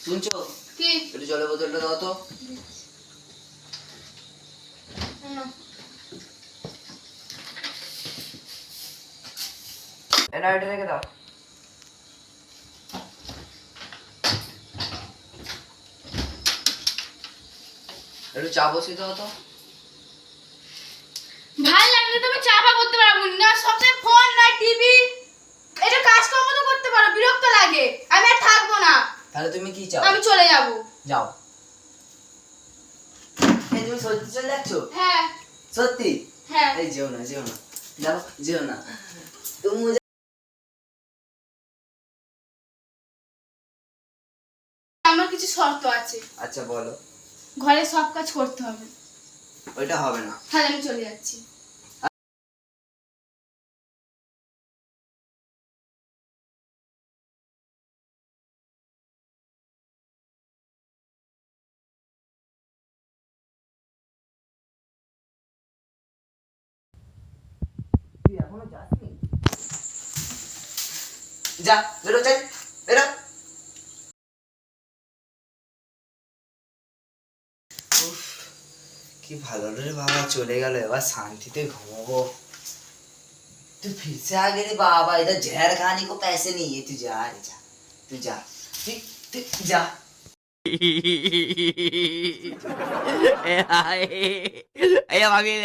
শুনছো? কি? একটু জলের বোতলটা দাও তো। এটা রেখে দাও। একটু চা বসিয়ে দাও তো। ভাল লাগলে তুমি চাপা করতে পারবো না, সবসময় ফোন না টিভি, এটা কাজকর্ম তো করতে পারো, বিরক্ত লাগে। আমি আর থাকবো না। তাহলে তুমি কি চাও? আমি চলে যাব। যাও। এই তুমি সত্যি চলে যাচ্ছ? হ্যাঁ সত্যি? হ্যাঁ। এই যেও না, যেও না, যাও, যেও না। তুমি আমার কিছু শর্ত আছে। আচ্ছা বলো। ঘরে সব কাজ করতে হবে। ওইটা হবে না। তাহলে আমি চলে যাচ্ছি। তুই এখনো যাসনি? যা, বেরো, চাই বেরো। উফ, কি ভালো রে বাবা, চলে গেল, এবার शांति घूमो। तू फिर से आ गई रे बाबा, इधर जहर खाने को पैसे नहीं है। तू जा रे, जा, तू जा, तू जा। Ay, ay, ay, ay,